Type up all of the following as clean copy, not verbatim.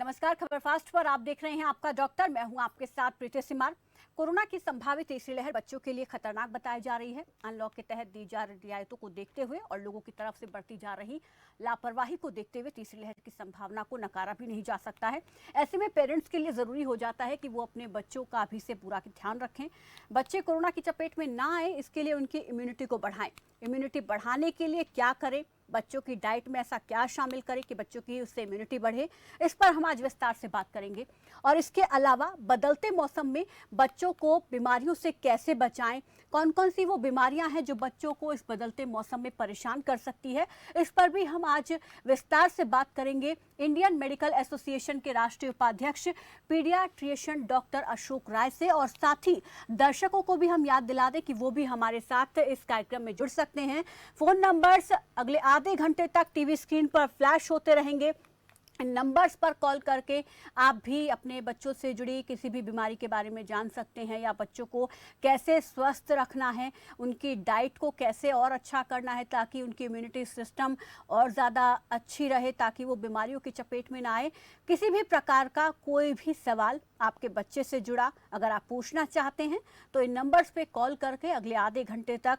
नमस्कार, खबर फास्ट पर आप देख रहे हैं आपका डॉक्टर। मैं हूं आपके साथ प्रीति सिमार। कोरोना की संभावित तीसरी लहर बच्चों के लिए खतरनाक बताई जा रही है। अनलॉक के तहत दी जा रही रियायतों को देखते हुए और लोगों की तरफ से बढ़ती जा रही लापरवाही को देखते हुए तीसरी लहर की संभावना को नकारा भी नहीं जा सकता है। ऐसे में पेरेंट्स के लिए जरूरी हो जाता है कि वो अपने बच्चों का अभी से पूरा ध्यान रखें। बच्चे कोरोना की चपेट में ना आए, इसके लिए उनकी इम्यूनिटी को बढ़ाएं। इम्यूनिटी बढ़ाने के लिए क्या करें, बच्चों की डाइट में ऐसा क्या शामिल करें कि बच्चों की उससे इम्यूनिटी बढ़े, इस पर हम आज विस्तार से बात करेंगे। और इसके अलावा बदलते मौसम में बच्चों को बीमारियों से कैसे बचाएं, कौन कौन सी वो बीमारियां हैं जो बच्चों को इस बदलते मौसम में परेशान कर सकती है, इस पर भी हम आज विस्तार से बात करेंगे इंडियन मेडिकल एसोसिएशन के राष्ट्रीय उपाध्यक्ष पीडियाट्रिशियन डॉक्टर अशोक राय से। और साथ ही दर्शकों को भी हम याद दिला दें कि वो भी हमारे साथ इस कार्यक्रम में जुड़ सकते हैं। फोन नंबर्स अगले आधे घंटे तक टीवी स्क्रीन पर फ्लैश होते रहेंगे। इन नंबर्स पर कॉल करके आप भी अपने बच्चों से जुड़ी किसी भी बीमारी के बारे में जान सकते हैं, या बच्चों को कैसे स्वस्थ रखना है, उनकी डाइट को कैसे और अच्छा करना है ताकि उनकी इम्यूनिटी सिस्टम और ज़्यादा अच्छी रहे, ताकि वो बीमारियों की चपेट में ना आए। किसी भी प्रकार का कोई भी सवाल आपके बच्चे से जुड़ा अगर आप पूछना चाहते हैं तो इन नंबर्स पे कॉल करके अगले आधे घंटे तक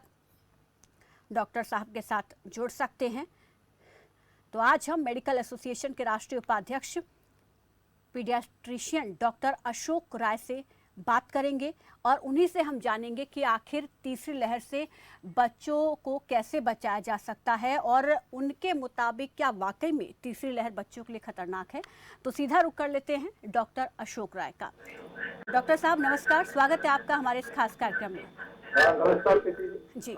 डॉक्टर साहब के साथ जुड़ सकते हैं। तो आज हम मेडिकल एसोसिएशन के राष्ट्रीय उपाध्यक्ष पीडियाट्रिशियन डॉक्टर अशोक राय से बात करेंगे और उन्हीं से हम जानेंगे कि आखिर तीसरी लहर से बच्चों को कैसे बचाया जा सकता है और उनके मुताबिक क्या वाकई में तीसरी लहर बच्चों के लिए खतरनाक है। तो सीधा रुख कर लेते हैं डॉक्टर अशोक राय का। डॉक्टर साहब नमस्कार, स्वागत है आपका हमारे इस खास कार्यक्रम में। नमस्कार जी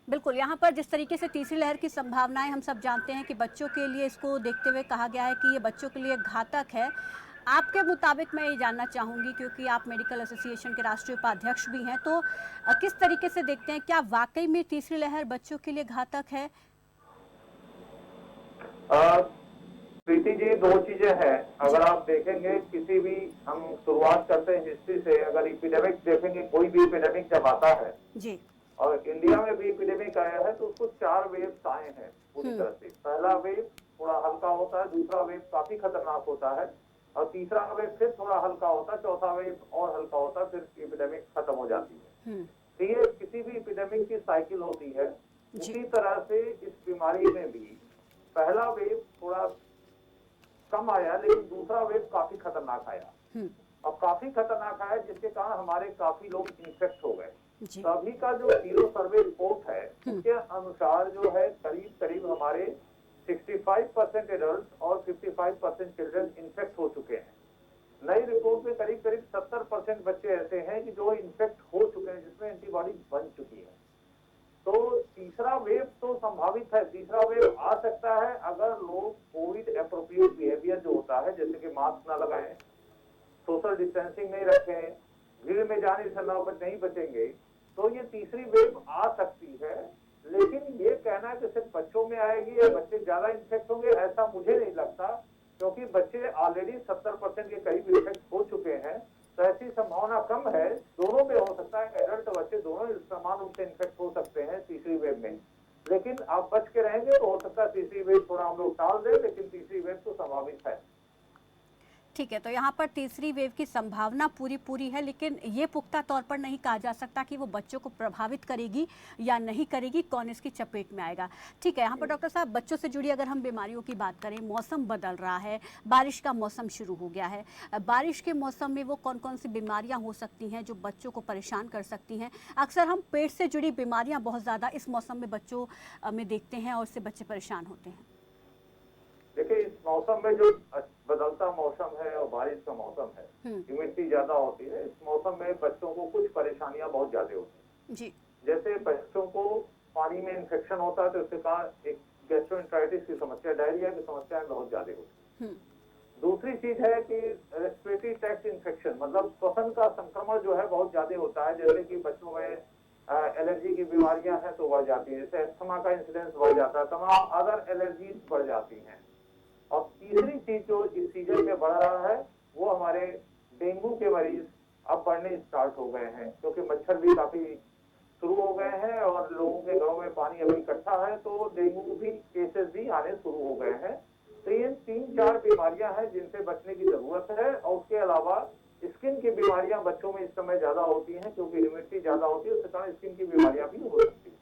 बिल्कुल, यहाँ पर जिस तरीके से तीसरी लहर की संभावनाएं हम सब जानते हैं कि बच्चों के लिए इसको देखते हुए कहा गया है कि ये बच्चों के लिए घातक है। आपके मुताबिक मैं ये जानना चाहूँगी, क्योंकि आप मेडिकल एसोसिएशन के राष्ट्रीय उपाध्यक्ष भी हैं, तो किस तरीके से देखते हैं, क्या वाकई में तीसरी लहर बच्चों के लिए घातक है? प्रीति जी, दो चीजें हैं। अगर आप देखेंगे किसी भी, हम शुरुआत करते हैं हिस्ट्री से, अगर एपिडेमिक देखेंगे, कोई भी एपिडेमिक जब आता है जी और इंडिया में भी एपिडेमिक आया है तो उसको 4 वेव्स आए हैं पूरी तरह से। पहला वेव थोड़ा हल्का होता है, दूसरा वेव काफी खतरनाक होता है और तीसरा वेव फिर थोड़ा हल्का होता है, चौथा वेव और हल्का होता है, फिर एपिडेमिक खत्म हो जाती है। तो ये किसी भी एपिडेमिक की साइकिल होती है। उसी तरह से इस बीमारी में भी पहला वेव थोड़ा कम आया लेकिन दूसरा वेव काफी खतरनाक आया और काफी खतरनाक आया, जिसके कारण हमारे काफी लोग इन्फेक्ट हो गए। सभी का जो सीरो सर्वे रिपोर्ट है उसके अनुसार जो है करीब करीब हमारे 65% एडल्ट और 55% चिल्ड्रन इन्फेक्ट हो चुके हैं। नई रिपोर्ट में करीब करीब 70% बच्चे ऐसे हैं कि जो इन्फेक्ट हो चुके हैं, जिसमें एंटीबॉडी बन चुकी है। तो तीसरा वेव तो संभावित है, तीसरा वेव आ सकता है अगर लोग कोविड एप्रोप्रिएट बिहेवियर जो होता है, जैसे कि मास्क ना लगाएं, सोशल डिस्टेंसिंग नहीं रखें, भीड़ में जाने से नहीं बचेंगे, तो ये तीसरी वेव आ सकती है। लेकिन ये कहना कि सिर्फ बच्चों में आएगी या बच्चे ज्यादा इन्फेक्ट होंगे, ऐसा मुझे नहीं लगता, क्योंकि बच्चे ऑलरेडी 70% के करीब इन्फेक्ट हो चुके हैं। तो ऐसी संभावना कम है, दोनों में हो सकता है, एडल्ट और बच्चे दोनों समान रूप से इन्फेक्ट हो सकते हैं तीसरी वेव में। लेकिन आप बच के रहेंगे तो हो सकता है तीसरी वेव थोड़ा हम लोग टाल दें, लेकिन तीसरी वेव तो संभावित है। ठीक है, तो यहाँ पर तीसरी वेव की संभावना पूरी है, लेकिन ये पुख्ता तौर पर नहीं कहा जा सकता कि वो बच्चों को प्रभावित करेगी या नहीं करेगी, कौन इसकी चपेट में आएगा। ठीक है, यहाँ पर डॉक्टर साहब बच्चों से जुड़ी अगर हम बीमारियों की बात करें, मौसम बदल रहा है, बारिश का मौसम शुरू हो गया है, बारिश के मौसम में वो कौन कौन सी बीमारियाँ हो सकती हैं जो बच्चों को परेशान कर सकती हैं? अक्सर हम पेट से जुड़ी बीमारियाँ बहुत ज़्यादा इस मौसम में बच्चों में देखते हैं और उससे बच्चे परेशान होते हैं। देखिए, इस मौसम में जो बदलता मौसम है और बारिश का मौसम है, ह्यूमिडिटी ज्यादा होती है, इस मौसम में बच्चों को कुछ परेशानियां बहुत ज्यादा होती हैं जी। जैसे बच्चों को पानी में इन्फेक्शन होता है तो इसके कारण एक गैस्ट्रोएंटेराइटिस की समस्या, डायरिया की समस्याएं बहुत ज्यादा होती है। दूसरी चीज है कि रेस्पिरेटरी ट्रैक्ट इन्फेक्शन, मतलब श्वसन का संक्रमण जो है बहुत ज्यादा होता है, जैसे कि बच्चों में एलर्जी की बीमारियां हैं तो बढ़ जाती है, जैसे अस्थमा का इंसिडेंस बढ़ जाता है, तमाम अदर एलर्जीज बढ़ जाती हैं। और तीसरी चीज जो इस सीजन में बढ़ रहा है वो हमारे डेंगू के मरीज अब बढ़ने स्टार्ट हो गए हैं, क्योंकि मच्छर भी काफी शुरू हो गए हैं और लोगों के घरों में पानी अभी इकट्ठा है, तो डेंगू भी केसेस भी आने शुरू हो गए हैं। तो ये 3-4 बीमारियां हैं जिनसे बचने की जरूरत है। और उसके अलावा स्किन की बीमारियां बच्चों में इस समय ज्यादा होती हैं, क्योंकि ह्यूमिडिटी ज्यादा होती है, उसके कारण स्किन की बीमारियां भी हो सकती हैं।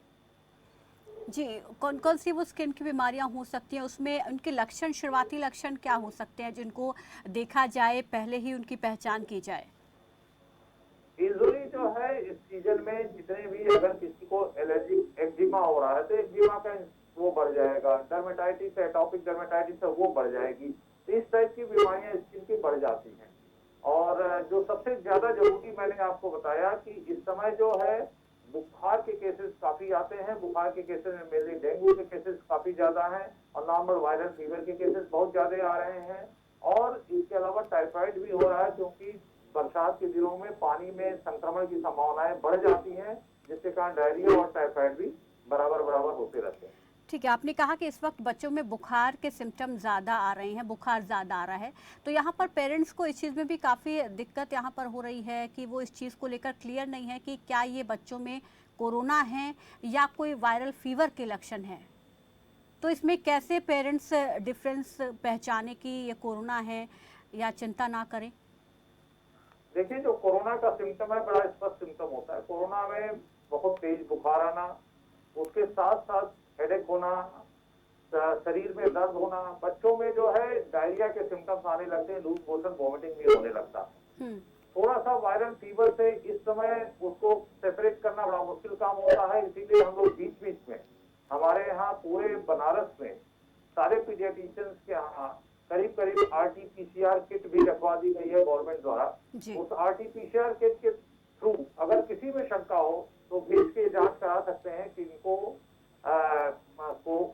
जी, कौन कौन सी वो स्किन की बीमारियां हो सकती हैं, उसमें उनके लक्षण, शुरुआती लक्षण क्या हो सकते हैं जिनको देखा जाए, पहले ही उनकी पहचान की जाए? यूजुअली जो है इस सीजन में जितने भी, अगर किसी को एलर्जिक एक्जिमा हो रहा है तो एक्जिमा का वो बढ़ जाएगा, डर्मेटाइटिस, एटॉपिक डर्मेटाइटिस है वो बढ़ जाएगी। तो इस टाइप की बीमारियां स्किन की बढ़ जाती हैं। और जो सबसे ज्यादा जरूरी मैंने आपको बताया कि इस समय जो है बुखार के केसेस काफी आते हैं। बुखार के केसेस में मेनली डेंगू के केसेस काफी ज्यादा हैं और नॉर्मल वायरल फीवर के केसेस बहुत ज्यादा आ रहे हैं। और इसके अलावा टाइफाइड भी हो रहा है, क्योंकि बरसात के दिनों में पानी में संक्रमण की संभावनाएं बढ़ जाती हैं, जिसके कारण डायरिया और टाइफाइड भी बराबर बराबर होते रहते हैं। ठीक है, आपने कहा कि इस वक्त बच्चों में बुखार के सिम्टम ज़्यादा आ रहे हैं, बुखार ज़्यादा आ रहा है, तो यहाँ पर पेरेंट्स को इस चीज़ में भी काफ़ी दिक्कत यहाँ पर हो रही है कि वो इस चीज़ को लेकर क्लियर नहीं है कि क्या ये बच्चों में कोरोना है या कोई वायरल फीवर के लक्षण है। तो इसमें कैसे पेरेंट्स डिफरेंस पहचाने कि ये कोरोना है या चिंता ना करें? देखिए, जो कोरोना का सिम्टम है बड़ा स्पष्ट सिम्टम होता है। कोरोना में बहुत तेज बुखार आना, उसके साथ साथ हेडेक होना, शरीर में दर्द होना, बच्चों में जो है डायरिया के सिम्टम्स आने लगते हैं, लूज मोशन, वॉमिटिंग भी होने लगता है। थोड़ा सा वायरल फीवर से इस समय उसको सेपरेट करना बड़ा मुश्किल काम होता है। इसीलिए हम लोग बीच बीच में हमारे यहाँ पूरे बनारस में सारे पीडियाट्रिशियंस के यहाँ करीब करीब RT-PCR किट भी रखवा दी गई है गवर्नमेंट द्वारा। उस RT-PCR किट के थ्रू अगर किसी में शंका हो तो भेज के जांच करा सकते हैं कि इनको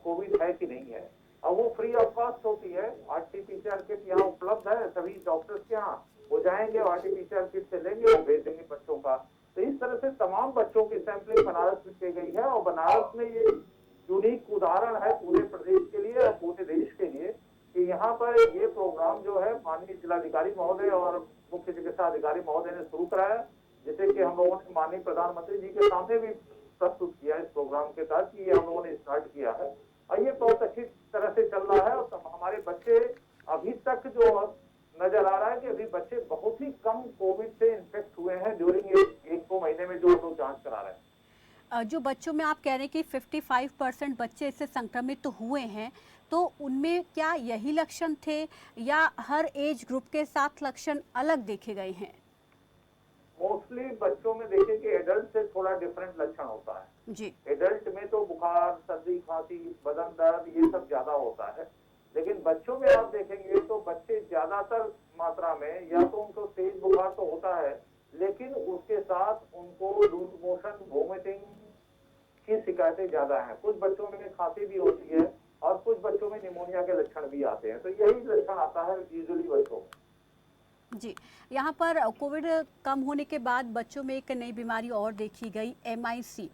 कोविड है कि नहीं है। और वो फ्री ऑफ कॉस्ट होती है। RT-PCR किट यहाँ उपलब्ध है सभी डॉक्टर्स के यहाँ। वो जाएंगे RT-PCR किट से लेंगे और भेज देंगे बच्चों का। तो इस तरह से तमाम बच्चों की सैंपलिंग बनारस में की गई है। और बनारस में ये यूनिक उदाहरण है पूरे प्रदेश के लिए और पूरे देश के लिए कि यहाँ पर ये प्रोग्राम जो है माननीय जिलाधिकारी महोदय और मुख्य चिकित्सा अधिकारी महोदय ने शुरू कराया, जिसे कि हम लोगों ने माननीय प्रधानमंत्री जी के सामने भी प्रस्तुत किया इस प्रोग्राम के तहत कि ये हम लोगों ने स्टार्ट किया है। और ये बहुत अच्छी तरह से चल रहा है। और हमारे बच्चे अभी तक जो नजर आ रहा है कि अभी बच्चे बहुत ही कम कोविड से इन्फेक्ट हुए हैं ड्यूरिंग 1-2 महीने में जो हम लोग जांच करा रहे हैं। जो बच्चों में आप कह रहे हैं कि 55% बच्चे इससे संक्रमित तो हुए हैं, तो उनमें क्या यही लक्षण थे या हर एज ग्रुप के साथ लक्षण अलग देखे गए हैं? मोस्टली बच्चों में देखिए कि एडल्ट से थोड़ा डिफरेंट लक्षण होता है जी। एडल्ट में तो बुखार, सर्दी, खांसी, बदन दर्द ये सब ज्यादा होता है। लेकिन बच्चों में आप देखेंगे तो बच्चे ज्यादातर मात्रा में या तो उनको तेज बुखार तो होता है, लेकिन उसके साथ उनको लूज मोशन, वोमिटिंग की शिकायतें ज्यादा हैं। कुछ बच्चों में खांसी भी होती है और कुछ बच्चों में निमोनिया के लक्षण भी आते हैं। तो यही लक्षण आता है यूजुअली बच्चों में। जी, यहाँ पर कोविड कम होने के बाद बच्चों में एक नई बीमारी और देखी गई, MIC।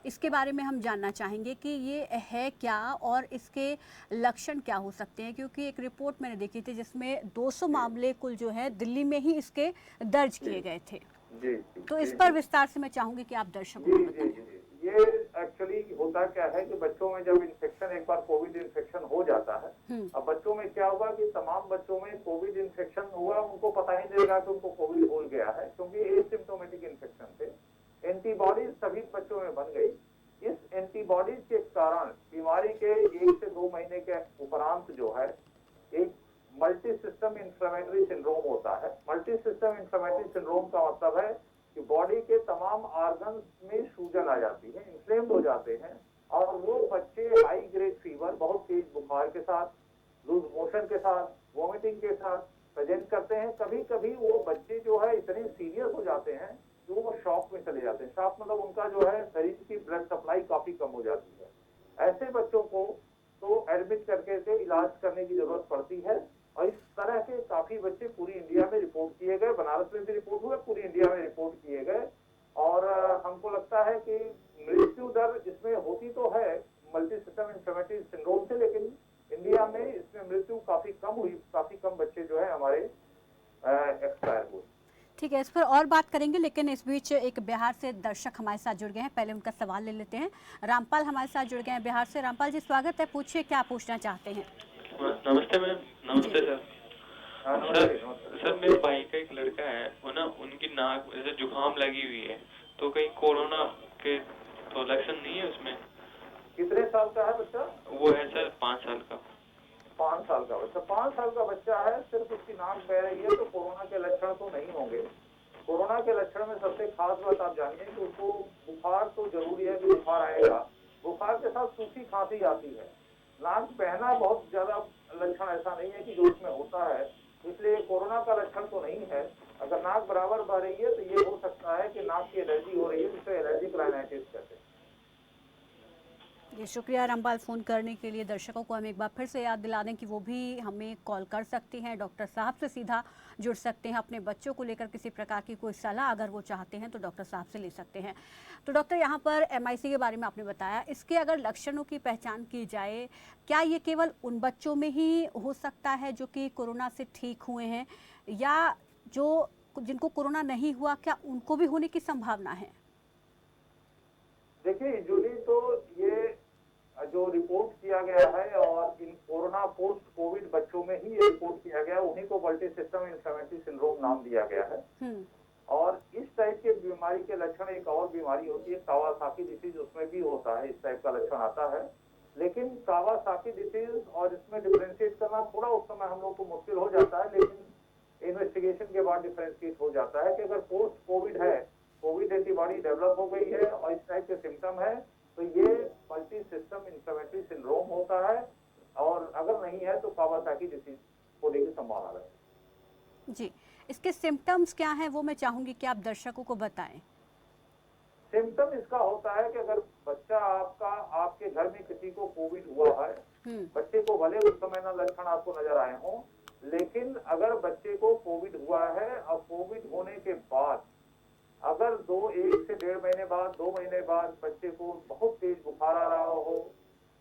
इसके बारे में हम जानना चाहेंगे कि ये है क्या और इसके लक्षण क्या हो सकते हैं, क्योंकि एक रिपोर्ट मैंने देखी थी जिसमें 200 मामले कुल जो है दिल्ली में ही इसके दर्ज किए गए थे। जी, तो इस पर विस्तार से मैं चाहूंगी कि आप दर्शकों को बताएं। ये एक्चुअली होता क्या है कि बच्चों में जब इन्फेक्शन, एक बार कोविड इन्फेक्शन हो जाता है, अब बच्चों में क्या होगा कि तमाम बच्चों में कोविड इन्फेक्शन हुआ, उनको पता ही नहीं लगा कि उनको कोविड हो गया है, क्योंकि एसिम्प्टोमेटिक इन्फेक्शन थे। एंटीबॉडीज सभी बच्चों में बन गई। इस एंटीबॉडीज के कारण बीमारी के 1 से 2 महीने के उपरांत जो है एक मल्टी सिस्टम इंफ्लेमेटरी सिंड्रोम होता है। मल्टी सिस्टम इंफ्लेमेटरी सिंड्रोम का मतलब है कि बॉडी के तमाम ऑर्गन्स में सूजन आ जाती है, इन्फ्लेम्ड हो जाते हैं और वो बच्चे हाई ग्रेड फीवर, बहुत तेज बुखार के साथ, लूज मोशन के साथ, वॉमिटिंग के साथ प्रेजेंट करते हैं। कभी कभी वो बच्चे जो है इतने सीरियस हो जाते हैं कि वो शॉक में चले जाते हैं। शॉक मतलब उनका जो है शरीर की ब्लड सप्लाई काफी कम हो जाती है। ऐसे बच्चों को तो एडमिट करके से इलाज करने की जरूरत पड़ती है। और इस तरह के काफी बच्चे पूरी इंडिया में रिपोर्ट किए गए, बनारस में भी रिपोर्ट हुए, पूरी इंडिया में रिपोर्ट किए गए। और हमको लगता है कि मृत्यु दर इसमें होती तो है मल्टी सिस्टम इंफ्लेमेटरी सिंड्रोम से, लेकिन इंडिया में इसमें मृत्यु काफी कम हुई, काफी कम बच्चे जो है हमारे एक्सपायर हुए। ठीक है, इस पर और बात करेंगे, लेकिन इस बीच एक बिहार से दर्शक हमारे साथ जुड़ गए हैं, पहले उनका सवाल ले लेते हैं। रामपाल हमारे साथ जुड़ गए हैं बिहार से। रामपाल जी, स्वागत है, पूछिए क्या पूछना चाहते हैं। नमस्ते मैम। जी। नमस्ते सर। हाँ, सर नमस्ते नमस्ते। सर मेरे भाई का एक लड़का है, वो ना उनकी नाक में जैसे जुकाम लगी हुई है, तो कहीं कोरोना के तो लक्षण नहीं है उसमें? कितने साल का है बच्चा? वो है सर 5 साल का। 5 साल का बच्चा। 5 साल का बच्चा है, सिर्फ उसकी नाक बह रही है तो कोरोना के लक्षण तो नहीं होंगे। कोरोना के लक्षण में सबसे खास बात आप जानिए कि उसको बुखार तो जरूरी है कि बुखार आएगा। बुखार के साथ सूखी खांसी आती है। नाक बहना बहुत ज्यादा लक्षण ऐसा नहीं है कि जो उसमें होता है, इसलिए कोरोना का लक्षण तो नहीं है। अगर नाक बराबर बह रही है तो ये हो सकता है कि नाक की एलर्जी हो रही है, जिसे एलर्जिक राइनाइटिस कहते हैं। जी, शुक्रिया रामपाल फ़ोन करने के लिए। दर्शकों को हम एक बार फिर से याद दिला दें कि वो भी हमें कॉल कर सकते हैं, डॉक्टर साहब से सीधा जुड़ सकते हैं। अपने बच्चों को लेकर किसी प्रकार की कोई सलाह अगर वो चाहते हैं तो डॉक्टर साहब से ले सकते हैं। तो डॉक्टर, यहाँ पर एमआईसी के बारे में आपने बताया, इसके अगर लक्षणों की पहचान की जाए, क्या ये केवल उन बच्चों में ही हो सकता है जो कि कोरोना से ठीक हुए हैं, या जो जिनको कोरोना नहीं हुआ, क्या उनको भी होने की संभावना है? देखिए, यूजुअली तो ये जो रिपोर्ट किया गया है और इन कोरोना पोस्ट कोविड बच्चों में ही ये रिपोर्ट किया गया है, उन्हीं को मल्टी सिस्टम इंफ्लेमेटरी सिंड्रोम नाम दिया गया है। हम्म। और इस टाइप के बीमारी के लक्षण एक और बीमारी होती है कावासाकी डिसीज, उसमें भी होता है, इस टाइप का लक्षण आता है। लेकिन कावासाकी डिसीज और इसमें डिफरेंशिएट करना थोड़ा उस समय हम लोग को मुश्किल हो जाता है, लेकिन इन्वेस्टिगेशन के बाद डिफरेंशिएट हो जाता है कि अगर पोस्ट कोविड है, कोविड एंटीबॉडी डेवलप हो गई है और इस टाइप के सिम्टम है, तो ये मल्टी सिस्टम इंफ्लेमेटरी सिंड्रोम होता है। और अगर नहीं है तो कावासाकी डिसीज होने की संभावना है। जी, इसके सिम्टम्स क्या हैं वो मैं चाहूँगी कि आप दर्शकों को बताएं। सिम्टम इसका होता है कि अगर बच्चा आपका, आपके घर में किसी को कोविड हुआ है, हम्म। बच्चे को भले उस समय ना लक्षण आपको नजर आए हों, लेकिन अगर बच्चे को कोविड हुआ है और कोविड होने के बाद अगर 1 से 1.5 महीने बाद, 2 महीने बाद बच्चे को बहुत तेज बुखार आ रहा हो,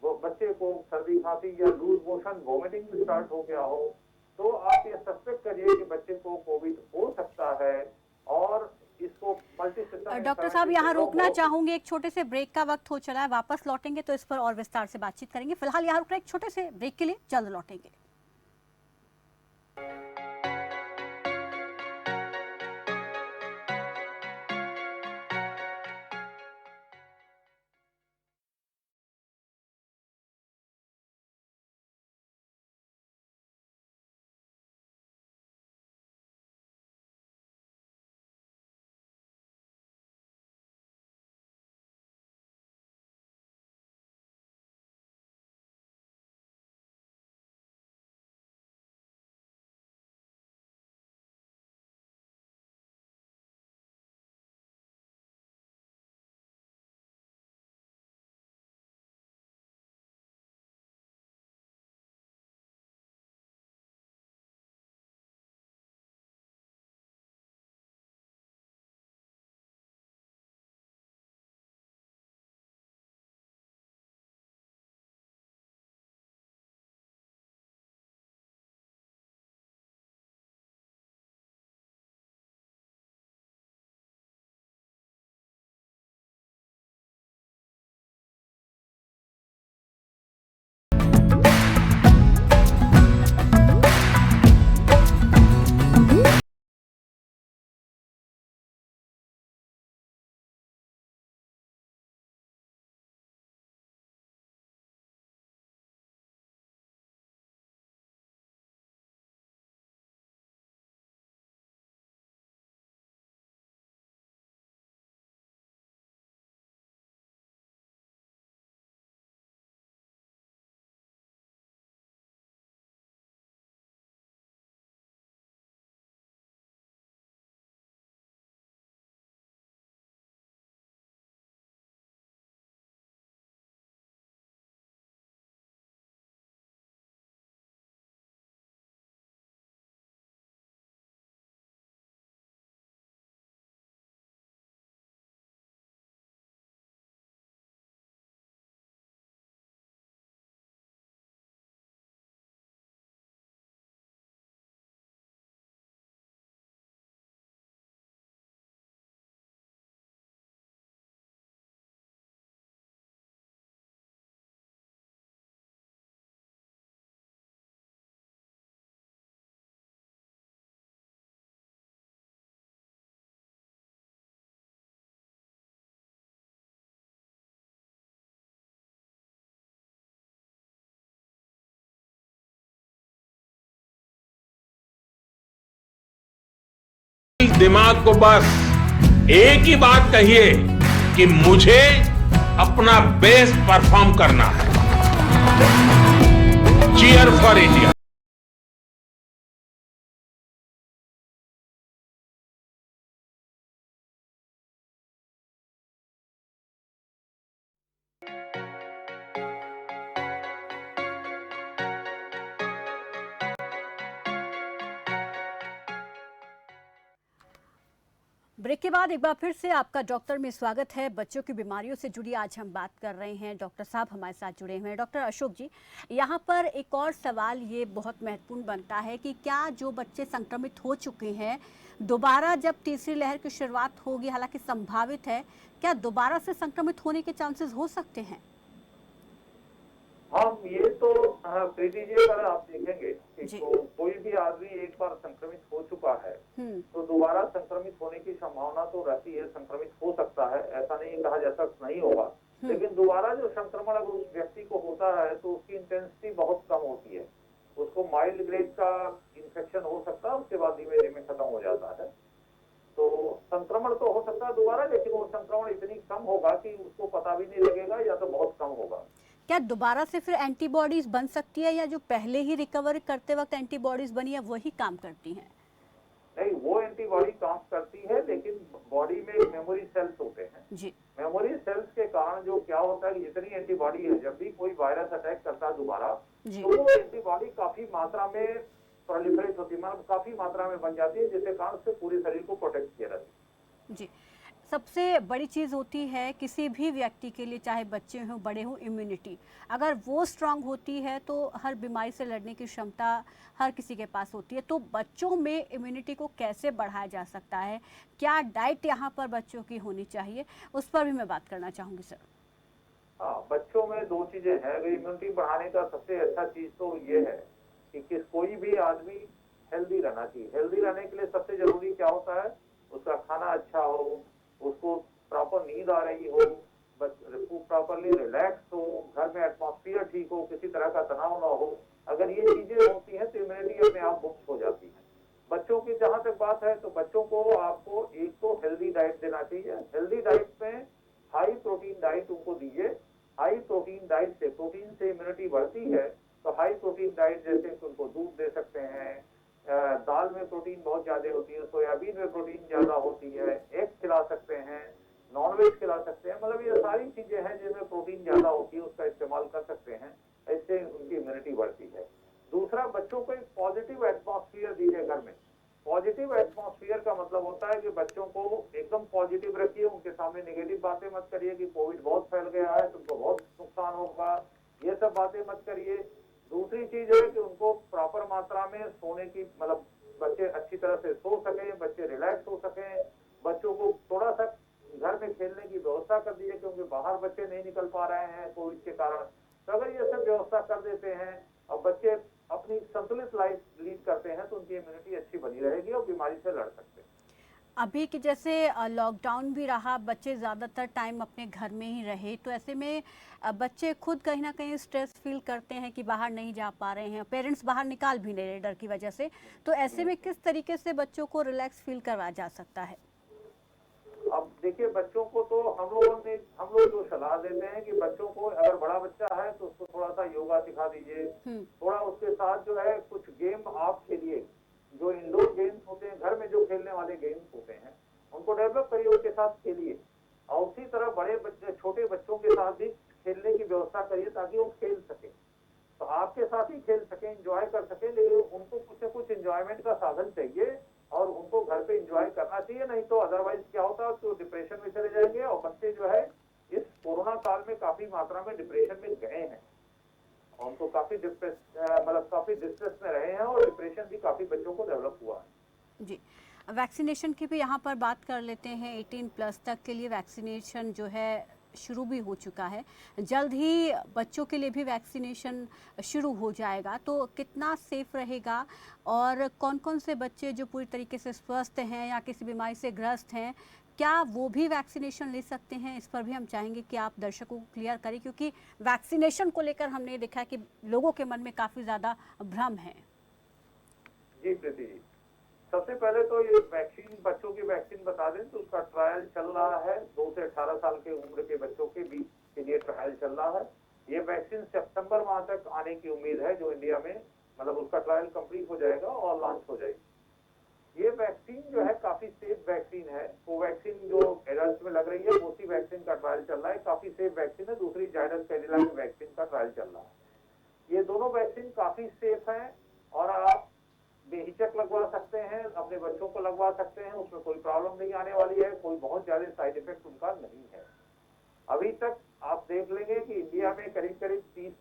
वो बच्चे को सर्दी खांसी या लूज मोशन वॉमिटिंग भी स्टार्ट हो गया हो, तो आप ये सस्पेक्ट करिए कि बच्चे को कोविड हो सकता है और इसको मल्टी सिस्टम डॉक्टर साहब, इंफ्लेमेटरी यहाँ सिंड्रोम रोकना हो। चाहूंगी, एक छोटे से ब्रेक का वक्त हो चला है, वापस लौटेंगे तो इस पर और विस्तार से बातचीत करेंगे। फिलहाल यहाँ रुक रहे एक छोटे से ब्रेक के लिए, जल्द लौटेंगे। दिमाग को बस एक ही बात कहिए कि मुझे अपना बेस्ट परफॉर्म करना है। Cheer for India. ब्रेक के बाद एक बार फिर से आपका डॉक्टर में स्वागत है। बच्चों की बीमारियों से जुड़ी आज हम बात कर रहे हैं। डॉक्टर साहब हमारे साथ जुड़े हुए हैं। डॉक्टर अशोक जी, यहाँ पर एक और सवाल ये बहुत महत्वपूर्ण बनता है कि क्या जो बच्चे संक्रमित हो चुके हैं, दोबारा जब तीसरी लहर की शुरुआत होगी, हालांकि संभावित है, क्या दोबारा से संक्रमित होने के चांसेस हो सकते हैं? हम ये तो प्रीति जी, अगर आप देखेंगे कि कोई भी आदमी एक बार संक्रमित हो चुका है तो दोबारा संक्रमित होने की संभावना तो रहती है, संक्रमित हो सकता है, ऐसा नहीं कहा जा सकता नहीं होगा। लेकिन दोबारा जो संक्रमण अगर उस व्यक्ति को होता है तो उसकी इंटेंसिटी बहुत कम होती है। उसको माइल्ड ग्रेड का इंफेक्शन हो सकता है, उसके बाद धीमे धीमे खत्म हो जाता है। तो संक्रमण तो हो सकता है दोबारा, लेकिन वो संक्रमण इतनी कम होगा कि उसको पता भी नहीं लगेगा या तो बहुत कम होगा। क्या दोबारा से फिर एंटीबॉडीज बन सकती है, या जो पहले ही रिकवर करते वक्त एंटीबॉडीज बनी है वही काम करती हैं? नहीं, वो एंटीबॉडी काम करती है, लेकिन बॉडी में मेमोरी सेल्स होते हैं जी। मेमोरी सेल्स के कारण जो क्या होता है कि जितनी एंटीबॉडी है, जब भी कोई वायरस अटैक करता है दोबारा, तो वो एंटीबॉडी काफी मात्रा में प्रोलिफरेट होती है, मतलब काफी मात्रा में बन जाती है, जिसके कारण से पूरे शरीर को प्रोटेक्ट किया जाता है जी। सबसे बड़ी चीज़ होती है किसी भी व्यक्ति के लिए, चाहे बच्चे हों बड़े हों, इम्यूनिटी। अगर वो स्ट्रांग होती है तो हर बीमारी से लड़ने की क्षमता हर किसी के पास होती है। तो बच्चों में इम्यूनिटी को कैसे बढ़ाया जा सकता है? क्या डाइट यहाँ पर बच्चों की होनी चाहिए, उस पर भी मैं बात करना चाहूँगी सर। हाँ, बच्चों में दो चीजें हैं। अगर इम्यूनिटी बढ़ाने का सबसे अच्छा चीज तो ये है कि कोई भी आदमी हेल्दी रहना चाहिए। हेल्दी रहने के लिए सबसे जरूरी क्या होता है, उसका खाना अच्छा हो, उसको प्रॉपर नींद आ रही हो, प्रॉपरली रिलैक्स हो, घर में एटमॉस्फेयर ठीक हो, किसी तरह का तनाव ना हो। अगर ये चीजें होती हैं तो इम्यूनिटी अपने आप बुस्ट हो जाती है। बच्चों की जहां तक बात है तो बच्चों को आपको एक तो हेल्दी डाइट देना चाहिए। हेल्दी डाइट में हाई प्रोटीन डाइट उनको दीजिए। हाई प्रोटीन डाइट से, प्रोटीन से इम्यूनिटी बढ़ती है, तो हाई प्रोटीन डाइट जैसे उनको दूध दे सकते हैं, दाल में प्रोटीन बहुत ज्यादा होती है, सोयाबीन में प्रोटीन ज्यादा होती है, एग खिला सकते हैं, नॉनवेज खिला सकते हैं, मतलब ये सारी चीजें हैं जिनमें प्रोटीन ज्यादा होती है, उसका इस्तेमाल कर सकते हैं। इससे उनकी इम्यूनिटी बढ़ती है। दूसरा, बच्चों को एक पॉजिटिव एटमॉस्फेयर दीजिए घर में। पॉजिटिव एटमॉस्फेयर का मतलब होता है कि बच्चों को एकदम पॉजिटिव रखिए, उनके सामने नेगेटिव बातें मत करिए कि कोविड बहुत फैल गया है, तुमको बहुत नुकसान होगा, ये सब बातें मत करिए। दूसरी चीज है कि उनको प्रॉपर मात्रा में सोने की, मतलब बच्चे अच्छी तरह से सो सकें, बच्चे रिलैक्स हो सकें। बच्चों को थोड़ा सा घर में खेलने की व्यवस्था कर दीजिए, क्योंकि बाहर बच्चे नहीं निकल पा रहे हैं कोविड के कारण। तो अगर ये सब व्यवस्था कर देते हैं और बच्चे अपनी संतुलित लाइफ लीड करते हैं तो उनकी इम्यूनिटी अच्छी बनी रहेगी और बीमारी से लड़ सकते हैं। अभी की जैसे लॉकडाउन भी रहा, बच्चे ज़्यादातर टाइम अपने घर में ही रहे, तो ऐसे में बच्चे खुद कहीं ना कहीं स्ट्रेस फील करते हैं कि बाहर नहीं जा पा रहे हैं, पेरेंट्स बाहर निकाल भी नहीं रहे डर की वजह से। तो ऐसे में किस तरीके से बच्चों को रिलैक्स फील करवाया जा सकता है? अब देखिए, बच्चों को तो हम लोग जो सलाह देते हैं कि बच्चों को, अगर बड़ा बच्चा है तो उसको थोड़ा सा योगा सिखा दीजिए, थोड़ा उसके साथ जो है कुछ गेम आप खेलिए, जो इंडोर गेम्स होते हैं, घर में जो खेलने वाले गेम्स होते हैं उनको डेवलप करिए, उनके साथ खेलिए। और उसी तरह बड़े बच्चे, छोटे बच्चों के साथ भी खेलने की व्यवस्था करिए ताकि वो खेल सके, तो आपके साथ ही खेल सके, एंजॉय कर सके। लेकिन उनको कुछ न कुछ एंजॉयमेंट का साधन चाहिए और उनको घर पे एंजॉय करना चाहिए, नहीं तो अदरवाइज क्या होता है तो डिप्रेशन में चले जाएंगे। और बच्चे जो है इस कोरोना काल में काफी मात्रा में डिप्रेशन में गए हैं, उनको काफी काफी डिस्ट्रेस में रहे हैं और डिप्रेशन भी काफी बच्चों को डेवलप हुआ है जी। वैक्सीनेशन की भी यहाँ पर बात कर लेते हैं। 18+ तक के लिए वैक्सीनेशन जो है शुरू भी हो चुका है, जल्द ही बच्चों के लिए भी वैक्सीनेशन शुरू हो जाएगा, तो कितना सेफ रहेगा और कौन कौन से बच्चे जो पूरी तरीके से स्वस्थ हैं या किसी बीमारी से ग्रस्त हैं, क्या वो भी वैक्सीनेशन ले सकते हैं? इस पर भी हम चाहेंगे कि आप दर्शकों को क्लियर करें, क्योंकि वैक्सीनेशन को लेकर हमने देखा कि लोगों के मन में काफ़ी ज़्यादा भ्रम है। जी प्रीति जी, सबसे पहले तो ये वैक्सीन, बच्चों की वैक्सीन बता दें तो उसका ट्रायल चल रहा है। 2 से 18 साल के उम्र के बच्चों के बीच के लिए ट्रायल चल रहा है। ये वैक्सीन सितंबर माह तक आने की उम्मीद है, जो इंडिया में मतलब उसका ट्रायल कंप्लीट हो जाएगा और लॉन्च हो जाएगी। ये वैक्सीन जो है काफी सेफ वैक्सीन है। कोवैक्सीन जो एडल्ट में लग रही है उसी वैक्सीन का ट्रायल चल रहा है, काफी सेफ वैक्सीन है। दूसरी जायडस कैडिला की वैक्सीन का ट्रायल चल रहा है। ये दोनों वैक्सीन काफी सेफ है और आप बेहिचक लगवा सकते हैं, अपने बच्चों को लगवा सकते हैं, उसमें कोई प्रॉब्लम नहीं आने वाली है, कोई बहुत ज्यादा साइड इफेक्ट उनका नहीं है। अभी तक आप देख लेंगे कि इंडिया में करीब करीब 30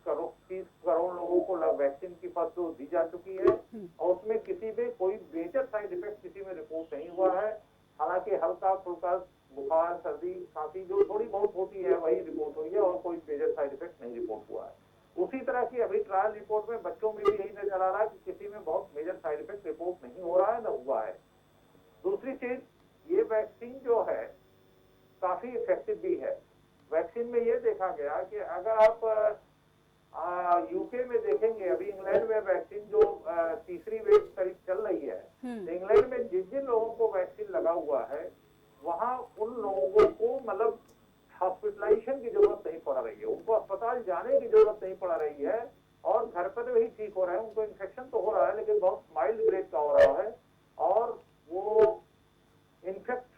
करोड़ लोगों को वैक्सीन की फर्स्ट डोज दी जा चुकी है और उसमें किसी में कोई मेजर साइड इफेक्ट किसी में रिपोर्ट नहीं हुआ है। हालांकि हल्का फुल्का बुखार, सर्दी, खांसी जो थोड़ी बहुत होती है वही रिपोर्ट हुई है और कोई मेजर साइड इफेक्ट नहीं रिपोर्ट हुआ है। उसी तरह की अभी ट्रायल रिपोर्ट में बच्चों में भी यही नजर आ रहा है कि किसी में बहुत मेजर साइड इफेक्ट रिपोर्ट नहीं हो रहा है, न हुआ है। दूसरी चीज, ये वैक्सीन जो है काफी इफेक्टिव भी है। वैक्सीन में ये देखा गया कि अगर आप यूके में देखेंगे, अभी इंग्लैंड में वैक्सीन जो तीसरी वेव करीब चल रही है, तो इंग्लैंड में जिन लोगों को वैक्सीन लगा हुआ है वहां उन लोगों को मतलब हॉस्पिटलाइजेशन की जरूरत नहीं पड़ रही है, उनको अस्पताल जाने की जरूरत नहीं पड़ रही है और घर पर भी ठीक हो रहा है। उनको इन्फेक्शन तो हो रहा है लेकिन बहुत माइल्ड ग्रेड का हो रहा है और वो इन्फेक्ट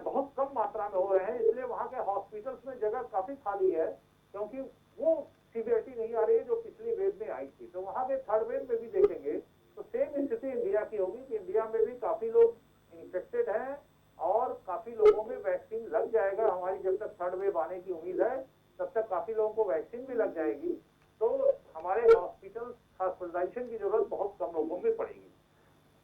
बहुत कम मात्रा में हो रहे हैं। इसलिए वहाँ के हॉस्पिटल्स में जगह काफी खाली है क्योंकि वो सीवियरिटी नहीं आ रही है जो पिछली वेव में आई थी। तो वहाँ के थर्ड वेव में भी देखेंगे तो सेम स्थिति इंडिया की होगी कि इंडिया में भी काफी लोग इन्फेक्टेड हैं और काफी लोगों में वैक्सीन लग जाएगा। हमारी जब तक थर्ड वेव आने की उम्मीद है तब तक काफी लोगों को वैक्सीन भी लग जाएगी, तो हमारे हॉस्पिटलाइजेशन की जरूरत बहुत कम लोगों में पड़ेगी।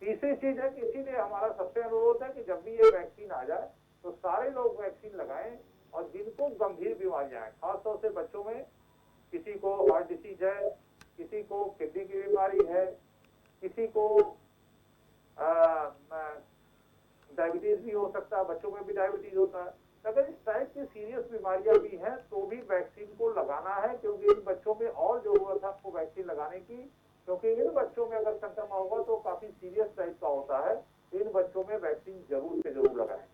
तीसरी चीज है कि इसीलिए हमारा सबसे अनुरोध है कि जब भी ये वैक्सीन आ जाए तो सारे लोग वैक्सीन लगाएं और जिनको गंभीर बीमारियां हैं, खासतौर से बच्चों में, किसी को हार्ट डिसीज है, किसी को किडनी की बीमारी है, किसी को डायबिटीज भी हो सकता है, बच्चों में भी डायबिटीज होता है। अगर इस टाइप की सीरियस बीमारियां भी हैं तो भी वैक्सीन को लगाना है क्योंकि इन बच्चों में और जरूरत है आपको वैक्सीन लगाने की, क्योंकि इन बच्चों में अगर संक्रमण होगा तो काफी सीरियस टाइप का होता है। इन बच्चों में वैक्सीन जरूर से जरूर लगाएं।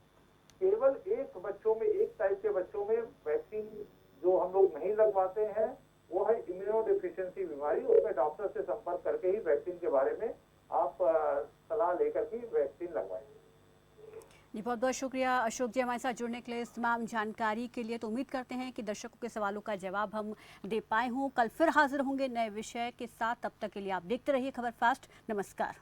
केवल एक बच्चों में, एक टाइप के बच्चों में वैक्सीन जो हम लोग नहीं लगवाते हैं वो है इम्यूनो डिफिशियंसी बीमारी। उसमें डॉक्टर से संपर्क करके ही वैक्सीन के बारे में आप सलाह लेकर के वैक्सीन लगवाएं। जी, बहुत बहुत शुक्रिया अशोक जी हमारे साथ जुड़ने के लिए, इस तमाम जानकारी के लिए। तो उम्मीद करते हैं कि दर्शकों के सवालों का जवाब हम दे पाए हों। कल फिर हाजिर होंगे नए विषय के साथ, तब तक के लिए आप देखते रहिए खबर फास्ट। नमस्कार।